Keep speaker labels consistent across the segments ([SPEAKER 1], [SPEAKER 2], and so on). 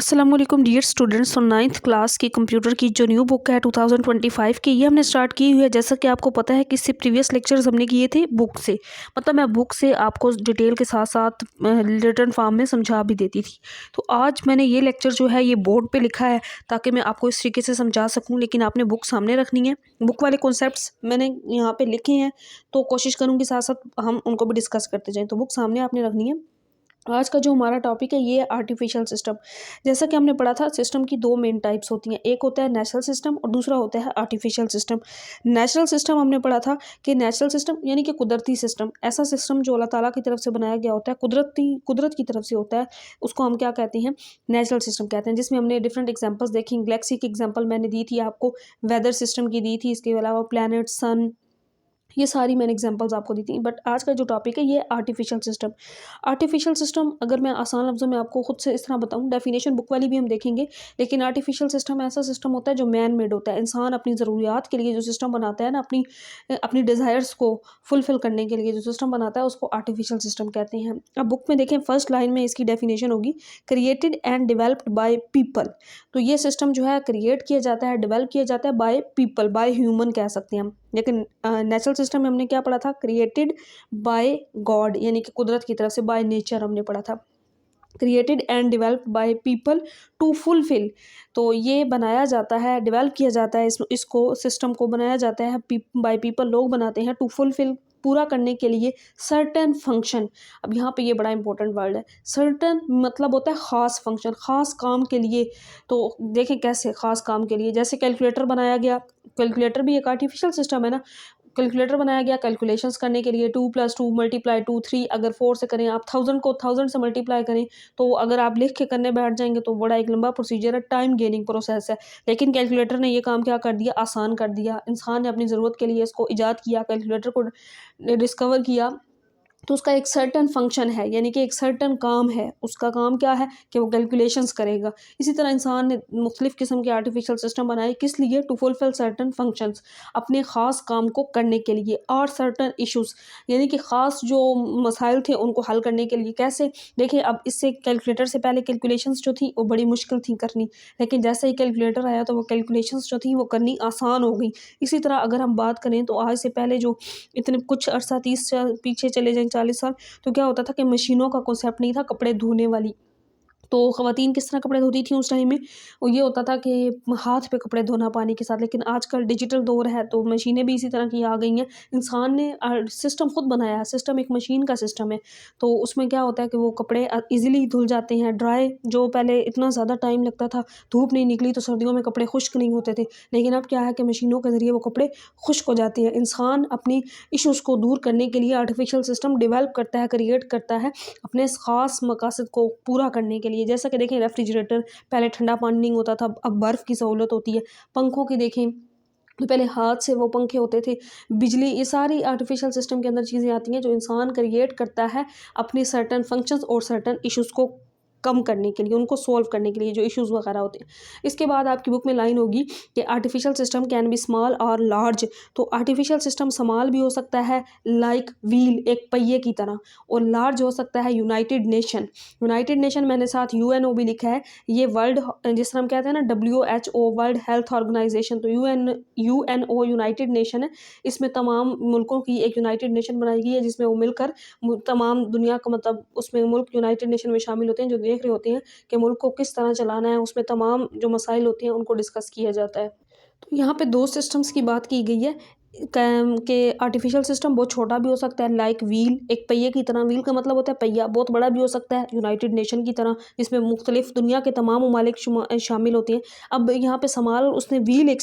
[SPEAKER 1] अस्सलाम वालेकुम dear students. और नाइन्थ क्लास की कंप्यूटर की जो न्यू बुक है 2025 की, ये हमने स्टार्ट की हुई है। जैसा कि आपको पता है कि इससे प्रीवियस लेक्चर्स हमने किए थे बुक से, मतलब मैं बुक से आपको डिटेल के साथ साथ रिटन फॉर्म में समझा भी देती थी। तो आज मैंने ये लेक्चर जो है ये बोर्ड पे लिखा है ताकि मैं आपको इस तरीके से समझा सकूँ, लेकिन आपने बुक सामने रखनी है। बुक वाले कॉन्सेप्ट्स मैंने यहाँ पर लिखे हैं, तो कोशिश करूँगी साथ साथ हम उनको भी डिस्कस करते जाएँ। तो बुक सामने आपने रखनी है। आज का जो हमारा टॉपिक है ये है आर्टिफिशियल सिस्टम। जैसा कि हमने पढ़ा था, सिस्टम की दो मेन टाइप्स होती हैं, एक होता है नेचुरल सिस्टम और दूसरा होता है आर्टिफिशियल सिस्टम। नेचुरल सिस्टम हमने पढ़ा था कि नेचुरल सिस्टम यानी कि कुदरती सिस्टम, ऐसा सिस्टम जो अल्लाह ताला की तरफ से बनाया गया होता है, कुदरत की तरफ से होता है, उसको हम क्या कहते हैं, नेचुरल सिस्टम कहते हैं। जिसमें हमने डिफरेंट एग्जाम्पल्स देखी। गैलेक्सी की एग्जाम्पल मैंने दी थी आपको, वेदर सिस्टम की दी थी, इसके अलावा प्लैनेट, सन, ये सारी मैंने एग्जांपल्स आपको दी थी। बट आज का जो टॉपिक है ये आर्टिफिशियल सिस्टम। आर्टिफिशियल सिस्टम अगर मैं आसान लफ्ज़ों में आपको खुद से इस तरह बताऊं, डेफिनेशन बुक वाली भी हम देखेंगे, लेकिन आर्टिफिशियल सिस्टम ऐसा सिस्टम होता है जो मैन मेड होता है। इंसान अपनी ज़रूरियात के लिए जो सिस्टम बनाता है ना, अपनी अपनी डिज़ायर्स को फुलफ़िल करने के लिए जो सिस्टम बनाता है, उसको आर्टिफिशियल सिस्टम कहते हैं। अब बुक में देखें, फर्स्ट लाइन में इसकी डेफिनेशन होगी, created and developed by people. तो ये सिस्टम जो है क्रिएट किया जाता है, डेवलप किया जाता है बाय पीपल, बाय ह्यूमन कह सकते हैं हम। लेकिन नेचुरल सिस्टम में हमने क्या पढ़ा था, क्रिएटेड बाय गॉड यानी कि कुदरत की तरफ से, बाय नेचर हमने पढ़ा था। Created and developed by people to fulfil, तो ये बनाया जाता है, डेवलप किया जाता है, इसको सिस्टम को बनाया जाता है बाय पीपल, लोग बनाते हैं, टू फुलफिल पूरा करने के लिए सर्टेन फंक्शन। अब यहाँ पे ये बड़ा इंपॉर्टेंट वर्ड है, सर्टेन मतलब होता है ख़ास फंक्शन, ख़ास काम के लिए। तो देखें कैसे ख़ास काम के लिए, जैसे कैलकुलेटर बनाया गया, कैलकुलेटर भी एक आर्टिफिशियल सिस्टम है ना। कैलकुलेटर बनाया गया कैलकुलेशंस करने के लिए, 2+2 मल्टीप्लाई 2 3, अगर 4 से करें, आप 1000 को 1000 से मल्टीप्लाई करें, तो अगर आप लिख के करने बैठ जाएंगे तो बड़ा एक लंबा प्रोसीजर है, टाइम गेनिंग प्रोसेस है। लेकिन कैलकुलेटर ने ये काम क्या कर दिया, आसान कर दिया। इंसान ने अपनी ज़रूरत के लिए इसको ईजाद किया, कैलकुलेटर को डिस्कवर किया, तो उसका एक सर्टन फंक्शन है, यानी कि एक सर्टन काम है। उसका काम क्या है कि वो कैलकुलेशंस करेगा। इसी तरह इंसान ने मुख्तलिफ़ किस्म के आर्टिफिशियल सिस्टम बनाए, किस लिए, टू फुलफिल सर्टन फंक्शंस, अपने ख़ास काम को करने के लिए, और सर्टन इश्यूज़ यानी कि ख़ास जो मसाइल थे उनको हल करने के लिए। कैसे, देखिए अब इससे कैलकुलेटर से पहले कैलकुलेशंस जो थी वो बड़ी मुश्किल थी करनी, लेकिन जैसे ही कैलकुलेटर आया तो वो कैलकुलेशंस जो थी वो करनी आसान हो गई। इसी तरह अगर हम बात करें तो आज से पहले जो इतने कुछ अरसा 30 साल पीछे चले जाएँ, 40 साल, तो क्या होता था कि मशीनों का कॉन्सेप्ट नहीं था कपड़े धोने वाली। तो ख़वातीन किस तरह कपड़े धोती थी उस टाइम में, वो ये होता था कि हाथ पे कपड़े धोना पानी के साथ। लेकिन आजकल डिजिटल दौर है तो मशीनें भी इसी तरह की आ गई हैं। इंसान ने सिस्टम खुद बनाया है, सिस्टम एक मशीन का सिस्टम है। तो उसमें क्या होता है कि वो कपड़े ईज़िली धुल जाते हैं, ड्राई। जो पहले इतना ज़्यादा टाइम लगता था, धूप नहीं निकली तो सर्दियों में कपड़े खुश्क नहीं होते थे, लेकिन अब क्या है कि मशीनों के ज़रिए वो कपड़े खुश्क हो जाते हैं। इंसान अपनी इश्यूज़ को दूर करने के लिए आर्टिफिशियल सिस्टम डेवलप करता है, क्रिएट करता है अपने इस ख़ास मकासद को पूरा करने के लिए। जैसा कि देखें रेफ्रिजरेटर, पहले ठंडा पानी नहीं होता था, अब बर्फ़ की सहूलत होती है। पंखों की देखें तो पहले हाथ से वो पंखे होते थे, बिजली, ये सारी आर्टिफिशियल सिस्टम के अंदर चीज़ें आती हैं जो इंसान क्रिएट करता है अपने सर्टन फंक्शंस और सर्टन इश्यूज़ को कम करने के लिए, उनको सॉल्व करने के लिए, जो इश्यूज़ वगैरह होते हैं। इसके बाद आपकी बुक में लाइन होगी कि artificial system can be small और लार्ज। तो आर्टिफिशियल सिस्टम स्मॉल भी हो सकता है, लाइक व्हील, एक पहिए की तरह, और लार्ज हो सकता है यूनाइटेड नेशन। यूनाइटेड नेशन मैंने साथ यूएनओ भी लिखा है, ये वर्ल्ड, जिस तरह हम कहते हैं ना WHO, वर्ल्ड हेल्थ ऑर्गेनाइजेशन, तो यूएनओ यूनाइटेड नेशन है। इसमें तमाम मुल्कों की एक यूनाइटेड नेशन बनाई गई है, जिसमें वो मिलकर तमाम दुनिया का, मतलब उसमें मुल्क यूनाइटेड नेशन में शामिल होते हैं, जो देख रहे होते हैं कि मुल्क को किस तरह चलाना है। उसमें तमाम जो मसाइल होते हैं उनको डिस्कस किया जाता है। तो यहाँ पे दो सिस्टम्स की बात की गई है कि आर्टिफिशियल सिस्टम बहुत छोटा भी हो सकता है, लाइक व्हील, एक पहिए की तरह। व्हील का मतलब होता है पहिया। बहुत बड़ा भी हो सकता है, यूनाइटेड नेशन की तरह, जिसमें मुख्तलिफ दुनिया के तमाम ममालिक शामिल होते हैं। अब यहाँ पे समाल उसने व्हील एक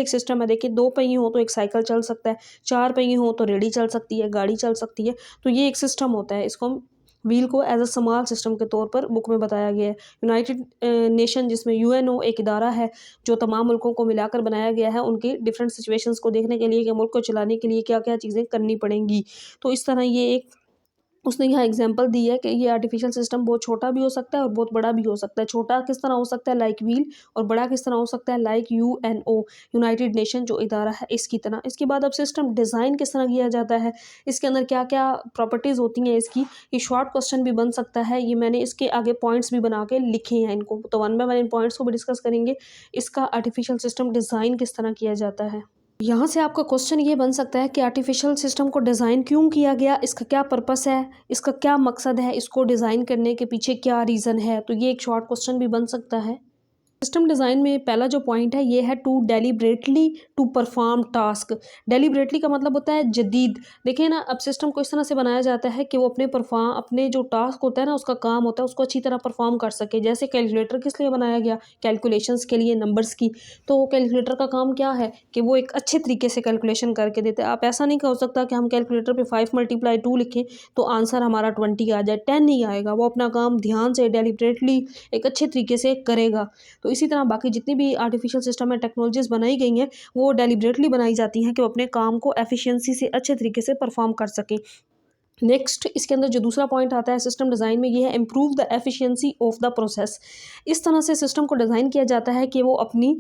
[SPEAKER 1] सिस्टम है। देखिए, दो पहिए हो तो एक साइकिल चल सकता है, चार पहिए हो तो रेडी चल सकती है, गाड़ी चल सकती है। तो ये एक सिस्टम होता है, इसको हम व्हील को एज अ समाल सिस्टम के तौर पर बुक में बताया गया है। यूनाइटेड नेशन, जिसमें यूएनओ एक इदारा है जो तमाम मुल्कों को मिलाकर बनाया गया है, उनकी डिफरेंट सिचुएशंस को देखने के लिए कि मुल्क को चलाने के लिए क्या क्या चीज़ें करनी पड़ेंगी। तो इस तरह ये एक उसने यहाँ एग्जांपल दी है कि ये आर्टिफिशियल सिस्टम बहुत छोटा भी हो सकता है और बहुत बड़ा भी हो सकता है। छोटा किस तरह हो सकता है, लाइक व्हील, और बड़ा किस तरह हो सकता है, लाइक यूएनओ, यूनाइटेड नेशन जो इदारा है इसकी तरह। इसके बाद अब सिस्टम डिज़ाइन किस तरह किया जाता है, इसके अंदर क्या क्या प्रॉपर्टीज़ होती हैं इसकी, ये शॉर्ट क्वेश्चन भी बन सकता है। ये मैंने इसके आगे पॉइंट्स भी बना के लिखे हैं इनको, तो one by one in points को भी डिस्कस करेंगे। इसका आर्टिफिशियल सिस्टम डिज़ाइन किस तरह किया जाता है। यहाँ से आपका क्वेश्चन ये बन सकता है कि आर्टिफिशियल सिस्टम को डिज़ाइन क्यों किया गया, इसका क्या पर्पस है, इसका क्या मकसद है, इसको डिज़ाइन करने के पीछे क्या रीज़न है। तो ये एक शॉर्ट क्वेश्चन भी बन सकता है। सिस्टम डिज़ाइन में पहला जो पॉइंट है ये है to deliberately to perform task. Deliberately का मतलब होता है जदीद। देखिए ना, अब सिस्टम को इस तरह से बनाया जाता है कि वो अपने जो टास्क होता है ना, उसका काम होता है, उसको अच्छी तरह परफॉर्म कर सके। जैसे कैलकुलेटर किस लिए बनाया गया, कैलकुलेशंस के लिए, नंबर्स की। तो कैलकुलेटर का काम क्या है कि वो एक अच्छे तरीके से कैलकुलेशन करके देते हैं। आप ऐसा नहीं हो सकता कि हम कैलकुलेटर पे 5 × 2 लिखें तो आंसर हमारा 20 आ जाए, 10 नहीं आएगा। वो अपना काम ध्यान से डेलिब्रेटली एक अच्छे तरीके से करेगा। तो इसी तरह बाकी जितनी भी आर्टिफिशियल सिस्टम में टेक्नोलॉजीज़ बनाई गई हैं, वो डेलिब्रेटली बनाई जाती हैं कि वो अपने काम को एफिशिएंसी से अच्छे तरीके से परफॉर्म कर सकें। नेक्स्ट इसके अंदर जो दूसरा पॉइंट आता है सिस्टम डिज़ाइन में, ये है improve the efficiency of the process. इस तरह से सिस्टम को डिज़ाइन किया जाता है कि वो अपनी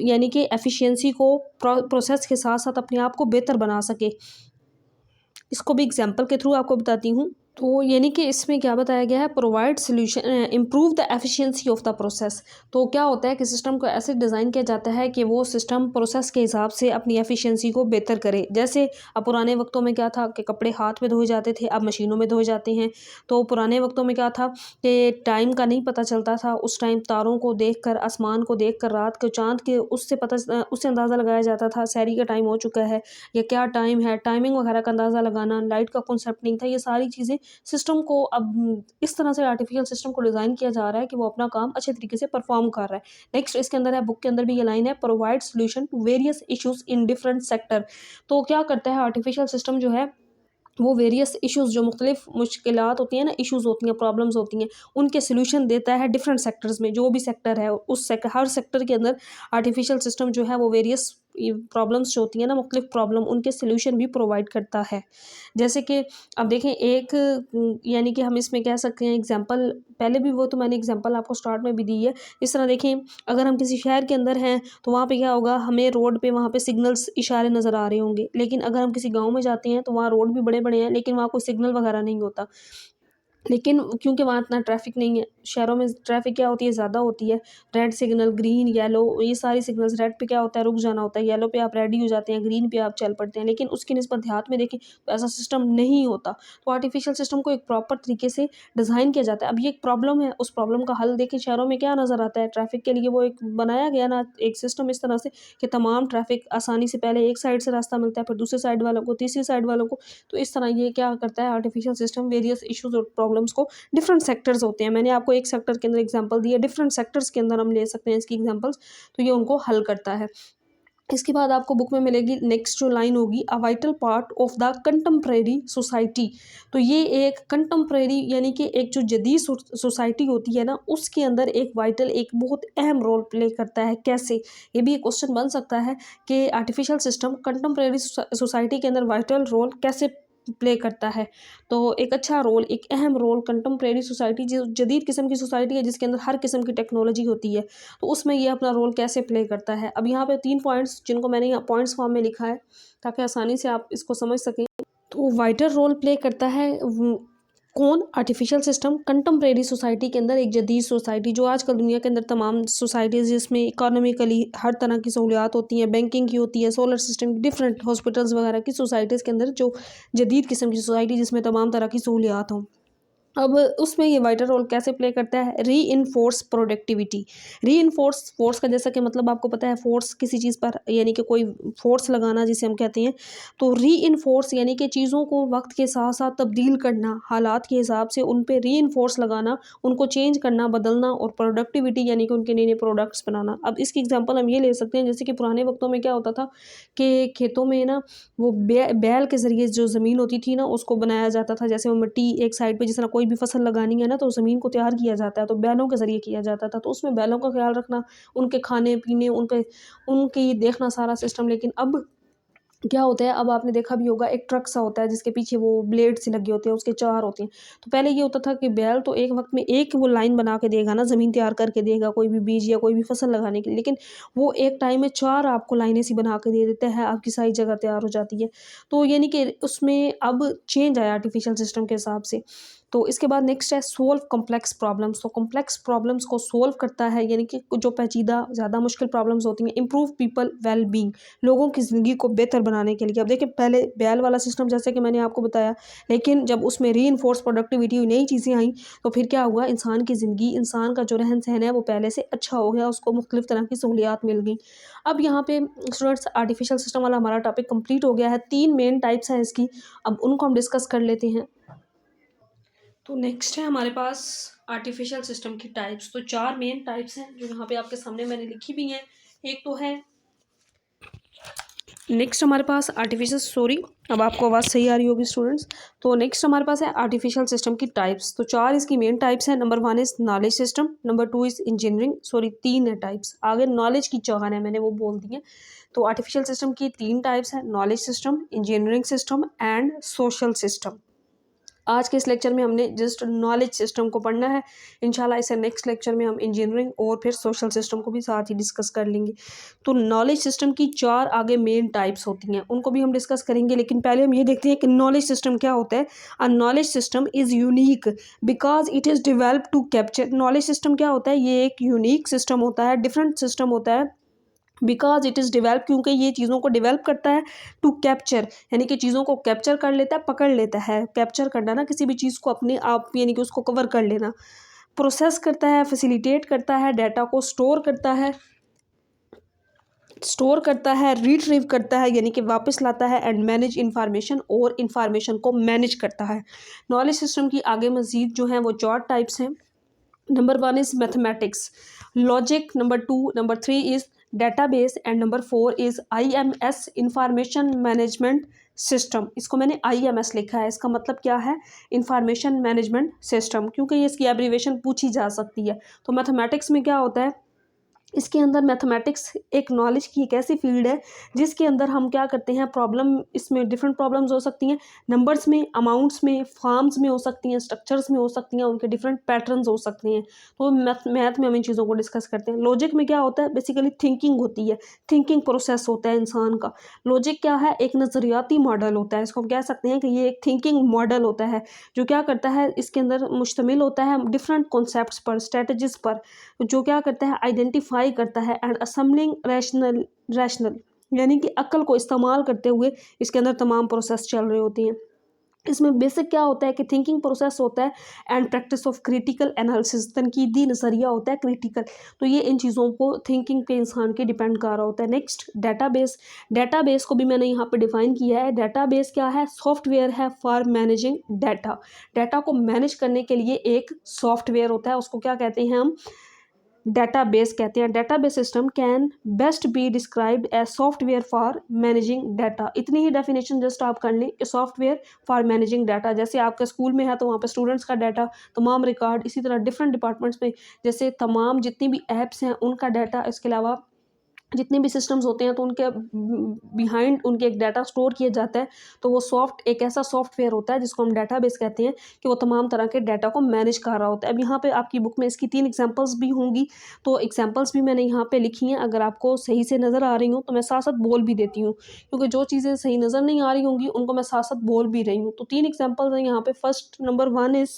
[SPEAKER 1] यानी कि एफिशिएंसी को प्रोसेस के साथ साथ अपने आप को बेहतर बना सके। इसको भी एग्जाम्पल के थ्रू आपको बताती हूँ। तो यानी कि इसमें क्या बताया गया है, provide solution improve the efficiency of the process. तो क्या होता है कि सिस्टम को ऐसे डिज़ाइन किया जाता है कि वो सिस्टम प्रोसेस के हिसाब से अपनी एफिशिएंसी को बेहतर करे। जैसे अब पुराने वक्तों में क्या था कि कपड़े हाथ में धोए जाते थे, अब मशीनों में धोए जाते हैं। तो पुराने वक्तों में क्या था कि टाइम का नहीं पता चलता था। उस टाइम तारों को देख कर, आसमान को देख कर, रात को चाँद के उससे अंदाज़ा लगाया जाता था सहरी का टाइम हो चुका है या क्या टाइम है। टाइमिंग वगैरह का अंदाज़ा लगाना, लाइट का कॉन्सेप्ट नहीं था। ये सारी चीज़ें सिस्टम को अब इस तरह से आर्टिफिशियल सिस्टम को डिज़ाइन किया जा रहा है कि वो अपना काम अच्छे तरीके से परफॉर्म कर रहा है। नेक्स्ट इसके अंदर है, बुक के अंदर भी ये लाइन है, provide solution to various issues in different sector. तो क्या करता है आर्टिफिशियल सिस्टम जो है, वो वेरियस इश्यूज़ जो मुख्तलिफ मुश्किलात होती हैं ना, इश्यूज़ होती हैं, प्रॉब्लम्स होती हैं, उनके सॉल्यूशन देता है डिफरेंट सेक्टर्स में। जो भी सेक्टर है उस हर सेक्टर के अंदर आर्टिफिशियल सिस्टम जो है वो वेरियस प्रॉब्लम्स जो होती हैं ना, मुख्तलिफ प्रॉब्लम, उनके सॉल्यूशन भी प्रोवाइड करता है। जैसे कि अब देखें एक यानी कि हम इसमें कह सकते हैं एग्जांपल, पहले भी वो तो मैंने एग्जांपल आपको स्टार्ट में भी दी है। इस तरह देखें, अगर हम किसी शहर के अंदर हैं तो वहाँ पे क्या होगा, हमें रोड पे वहाँ पे सिग्नल्स इशारे नज़र आ रहे होंगे। लेकिन अगर हम किसी गाँव में जाते हैं तो वहाँ रोड भी बड़े-बड़े हैं, लेकिन वहाँ कोई सिग्नल वगैरह नहीं होता। लेकिन क्योंकि वहाँ इतना ट्रैफ़िक नहीं है, शहरों में ट्रैफ़िक क्या होती है, ज़्यादा होती है। रेड सिग्नल, ग्रीन, येलो, ये सारी सिग्नल्स, रेड पे क्या होता है रुक जाना होता है, येलो पे आप रेडी हो जाते हैं, ग्रीन पे आप चल पड़ते हैं। लेकिन उसकी निस्बत देहात में देखें तो ऐसा सिस्टम नहीं होता। तो आर्टिफ़िशियल सिस्टम को एक प्रॉपर तरीके से डिज़ाइन किया जाता है। अब ये एक प्रॉब्लम है, उस प्रॉब्लम का हल देखिए शहरों में क्या नज़र आता है, ट्रैफ़िक के लिए वो एक बनाया गया ना एक सिस्टम इस तरह से कि तमाम ट्रैफ़िक आसानी से पहले एक साइड से रास्ता मिलता है, फिर दूसरी साइड वालों को, तीसरी साइड वालों को। तो इस तरह ये क्या करता है आर्टिफ़िशियल सिस्टम, वेरियस इश्यूज़ और प्रॉब्लम्स को, डिफरेंट सेक्टर्स होते हैं, मैंने आपको एक सेक्टर के अंदर एग्जांपल दिया, डिफरेंट सेक्टर्स के अंदर हम ले सकते हैं इसकी एग्जांपल्स, तो ये उनको हल करता है। इसके बाद आपको बुक में मिलेगी नेक्स्ट जो लाइन होगी, a vital part of the contemporary society. तो ये एक कंटेम्प्रेरी यानी कि एक जो जदीद सोसाइटी होती है ना, उसके अंदर एक वाइटल, एक बहुत अहम रोल प्ले करता है। कैसे, ये भी एक क्वेश्चन बन सकता है कि आर्टिफिशियल सिस्टम कंटेम्प्रेरी सोसाइटी के अंदर वाइटल रोल कैसे प्ले करता है। तो एक अच्छा रोल, एक अहम रोल कंटेम्प्रेरी सोसाइटी, जो जदीद किस्म की सोसाइटी है जिसके अंदर हर किस्म की टेक्नोलॉजी होती है, तो उसमें ये अपना रोल कैसे प्ले करता है। अब यहाँ पे 3 पॉइंट्स जिनको मैंने यहाँ पॉइंट्स फॉर्म में लिखा है ताकि आसानी से आप इसको समझ सकें। तो वाइटल रोल प्ले करता है कौन, आर्टिफिशियल सिस्टम कंटेम्प्रेरी सोसाइटी के अंदर, एक जदीद सोसाइटी जो आजकल दुनिया के अंदर तमाम सोसाइटीज़ जिसमें इकोनॉमिकली हर तरह की सहूलियात होती हैं, बैंकिंग की होती है, सोलर सिस्टम, डिफरेंट हॉस्पिटल्स वगैरह की सोसाइटीज़ के अंदर जो जदीद किस्म की सोसाइटी जिसमें तमाम तरह की सहूलियात हों। अब उसमें ये वाइटल रोल कैसे प्ले करता है, रीइंफोर्स प्रोडक्टिविटी। रीइंफोर्स, फोर्स का जैसा कि मतलब आपको पता है, फोर्स किसी चीज़ पर यानी कि कोई फोर्स लगाना जिसे हम कहते हैं। तो रीइंफोर्स यानी कि चीज़ों को वक्त के साथ साथ तब्दील करना, हालात के हिसाब से उन पे रीइंफोर्स लगाना, उनको चेंज करना, बदलना, और प्रोडक्टिविटी यानी कि उनके नए-नए प्रोडक्ट्स बनाना। अब इसकी एग्जांपल हम ये ले सकते हैं, जैसे कि पुराने वक्तों में क्या होता था कि खेतों में ना वो बैल के ज़रिए जो ज़मीन होती थी ना, उसको बनाया जाता था। जैसे वो मिट्टी एक साइड पे, जिस तरह कोई भी फसल लगानी है ना, तो ज़मीन को तैयार किया जाता है, तो बैलों के ज़रिए किया जाता था। तो उसमें बैलों का ख्याल रखना, उनके खाने-पीने, उनकी देखना सारा सिस्टम। लेकिन अब क्या होता है, अब आपने देखा भी होगा, एक ट्रक सा होता है जिसके पीछे वो ब्लेड से लगे होते हैं, उसके 4 होते हैं। तो पहले ये होता था कि बैल तो एक वक़्त में एक वो लाइन बना के देगा ना, ज़मीन तैयार करके देगा कोई भी बीज या कोई भी फसल लगाने के लिए, लेकिन वो एक टाइम में 4 आपको लाइनें सी बना के दे देता है, आपकी सारी जगह तैयार हो जाती है। तो यानी कि उसमें अब चेंज आया आर्टिफ़िशियल सिस्टम के हिसाब से। तो इसके बाद नेक्स्ट है सोल्व कॉम्प्लेक्स प्रॉब्लम्स। तो कॉम्प्लेक्स प्रॉब्लम्स को सोल्व करता है, यानी कि जो पेचीदा ज़्यादा मुश्किल प्रॉब्लम्स होती हैं, इम्प्रूव पीपल वेल बीइंग, लोगों की ज़िंदगी को बेहतर बनाने के लिए। अब देखिए, पहले बैल वाला सिस्टम जैसे कि मैंने आपको बताया, लेकिन जब उसमें रीइंफोर्स प्रोडक्टिविटी नई चीज़ें आई, तो फिर क्या हुआ, इंसान की ज़िंदगी, इंसान का जो रहन-सहन है वो पहले से अच्छा हो गया, उसको मुख्तलिफ़ तरह की सहूलियात मिल गई। अब यहाँ पे स्टूडेंट्स आर्टिफिशियल सिस्टम वाला हमारा टॉपिक कंप्लीट हो गया है। 3 मेन टाइप्स हैं इसकी, अब उनको हम डिस्कस कर लेते हैं। तो नेक्स्ट है हमारे पास आर्टिफिशियल सिस्टम की टाइप्स। तो 4 मेन टाइप्स हैं जो यहाँ पे आपके सामने मैंने लिखी भी हैं। एक तो है नेक्स्ट हमारे पास आर्टिफिशियल, सॉरी अब आपको आवाज़ सही आ रही होगी स्टूडेंट्स। तो नेक्स्ट हमारे पास है आर्टिफिशियल सिस्टम की टाइप्स। तो 4 इसकी मेन टाइप्स हैं। Number 1 is knowledge system, number 2 is engineering, sorry 3 है टाइप्स, आगे नॉलेज की 4 है, मैंने वो बोल दी है। तो आर्टिफिशियल सिस्टम की 3 टाइप्स हैं, knowledge system, engineering system and social system. आज के इस लेक्चर में हमने जस्ट नॉलेज सिस्टम को पढ़ना है। इंशाल्लाह इसे नेक्स्ट लेक्चर में हम इंजीनियरिंग और फिर सोशल सिस्टम को भी साथ ही डिस्कस कर लेंगे। तो नॉलेज सिस्टम की 4 आगे मेन टाइप्स होती हैं, उनको भी हम डिस्कस करेंगे, लेकिन पहले हम ये देखते हैं कि नॉलेज सिस्टम क्या होता है। A knowledge system is unique because it is develop to capture. Knowledge system क्या होता है, ये एक यूनिक सिस्टम होता है, डिफरेंट सिस्टम होता है, बिकॉज इट इज़ डिवेल्प, क्योंकि ये चीज़ों को डिवेल्प करता है, टू कैप्चर यानी कि चीज़ों को कैप्चर कर लेता है, पकड़ लेता है। कैप्चर करना ना, किसी भी चीज़ को अपने आप यानी कि उसको कवर कर लेना। प्रोसेस करता है, फैसिलिटेट करता है, डाटा को स्टोर करता है, रिट्रीव करता है यानी कि वापस लाता है, एंड मैनेज इंफॉर्मेशन, और इंफॉर्मेशन को मैनेज करता है। नॉलेज सिस्टम की आगे मज़ीद जो हैं वो 4 टाइप्स हैं। Number 1 is mathematics, logic, number 2, number 3 is database and number 4 is IMS, information management system. इसको मैंने आईएमएस लिखा है, इसका मतलब क्या है, इंफॉर्मेशन मैनेजमेंट सिस्टम, क्योंकि ये इसकी एब्रीवेशन पूछी जा सकती है। तो मैथमेटिक्स में क्या होता है, इसके अंदर मैथमेटिक्स एक नॉलेज की एक ऐसी फील्ड है जिसके अंदर हम क्या करते हैं, प्रॉब्लम, इसमें डिफरेंट प्रॉब्लम्स हो सकती हैं, नंबर्स में, अमाउंट्स में, फॉर्म्स में हो सकती हैं, स्ट्रक्चर्स में हो सकती हैं, उनके डिफरेंट पैटर्न्स हो सकते हैं। तो मैथ में हम इन चीज़ों को डिस्कस करते हैं। लॉजिक में क्या होता है, बेसिकली थिंकिंग होती है, थिंकिंग प्रोसेस होता है इंसान का। लॉजिक क्या है, एक नज़रियाती मॉडल होता है, इसको हम कह सकते हैं कि ये एक थिंकिंग मॉडल होता है, जो क्या करता है, इसके अंदर मुश्तमिल होता है डिफरेंट कॉन्सेप्ट्स पर, स्ट्रेटजीज पर, जो क्या करता है, आइडेंटिफाई करता है, एंड असम्बलिंग रैशनल यानी कि अक्ल को इस्तेमाल करते हुए इसके अंदर तमाम प्रोसेस चल रहे होती हैं। इसमें बेसिक क्या होता है कि थिंकिंग प्रोसेस होता है, and practice of critical analysis, तनकीदी नज़रिया होता है, क्रिटिकल। तो ये इन चीज़ों को थिंकिंग पे इंसान के डिपेंड कर रहा होता है। नेक्स्ट डेटाबेस, डेटाबेस को भी मैंने यहाँ पे डिफाइन किया है। डेटाबेस क्या है, सॉफ्टवेयर है फॉर मैनेजिंग डाटा, डाटा को मैनेज करने के लिए एक सॉफ्टवेयर होता है, उसको क्या कहते हैं हम, डेटाबेस कहते हैं। Database system can best be described as software for managing data. इतनी ही डेफिनेशन जस्ट आप कर लें कि सॉफ्टवेयर फॉर मैनेजिंग डाटा, जैसे आपके स्कूल में है तो वहाँ पे स्टूडेंट्स का डाटा, तमाम रिकॉर्ड, इसी तरह डिफरेंट डिपार्टमेंट्स में जैसे तमाम जितनी भी ऐप्स हैं उनका डाटा, इसके अलावा जितने भी सिस्टम्स होते हैं तो उनके बिहाइंड उनके एक डाटा स्टोर किया जाता है। तो वो एक ऐसा सॉफ्टवेयर होता है जिसको हम डाटाबेस कहते हैं, कि वो तमाम तरह के डाटा को मैनेज कर रहा होता है। अब यहाँ पे आपकी बुक में इसकी 3 एग्जांपल्स भी होंगी, तो एग्जांपल्स भी मैंने यहाँ पे लिखी हैं, अगर आपको सही से नज़र आ रही हूँ तो मैं साथ साथ बोल भी देती हूँ, क्योंकि जो चीज़ें सही नज़र नहीं आ रही होंगी उनको मैं साथ साथ बोल भी रही हूँ। तो 3 एग्जाम्पल्स हैं यहाँ पे। First, number 1 is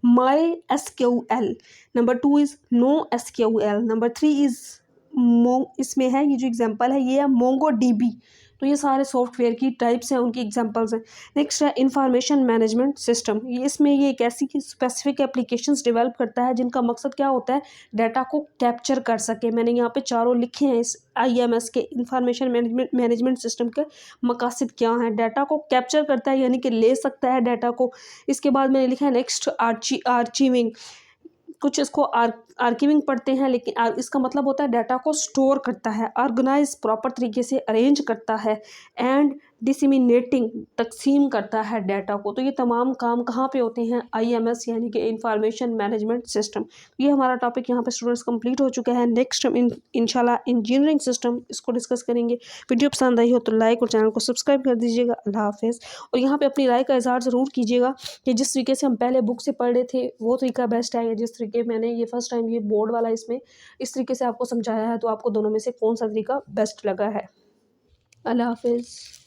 [SPEAKER 1] MySQL, number 2 is NoSQL, number 3 is इसमें है, ये जो एग्जांपल है ये है MongoDB। तो ये सारे सॉफ्टवेयर की टाइप्स हैं, उनकी एग्जांपल्स हैं। नेक्स्ट है इंफॉर्मेशन मैनेजमेंट सिस्टम, ये एक ऐसी की स्पेसिफिक एप्लीकेशंस डेवलप करता है जिनका मकसद क्या होता है, डाटा को कैप्चर कर सके। मैंने यहाँ पे चारों लिखे हैं इस IMS के, इंफॉर्मेशन मैनेजमेंट सिस्टम के मकासद क्या हैं। डाटा को कैप्चर करता है यानी कि ले सकता है डाटा को। इसके बाद मैंने लिखा है नेक्स्ट आर्चीविंग, कुछ इसको आर्कीविंग पढ़ते हैं, लेकिन इसका मतलब होता है डाटा को स्टोर करता है, ऑर्गेनाइज प्रॉपर तरीके से अरेंज करता है, एंड डिसमिनेटिंग तकसीम करता है डाटा को। तो ये तमाम काम कहाँ पे होते हैं, IMS यानी कि इंफॉर्मेशन मैनेजमेंट सिस्टम। ये हमारा टॉपिक यहाँ पे स्टूडेंट्स कंप्लीट हो चुका है। नेक्स्ट हम इंशाल्लाह इंजीनियरिंग सिस्टम इसको डिस्कस करेंगे। वीडियो पसंद आई हो तो लाइक और चैनल को सब्सक्राइब कर दीजिएगा। अल्लाह हाफिज़। और यहाँ पे अपनी राय का इजहार ज़रूर कीजिएगा कि जिस तरीके से हम पहले बुक से पढ़ रहे थे वो तरीका बेस्ट है, या जिस तरीके मैंने ये फर्स्ट टाइम ये बोर्ड वाला इसमें इस तरीके से आपको समझाया है, तो आपको दोनों में से कौन सा तरीका बेस्ट लगा है। अल्लाह हाफिज़।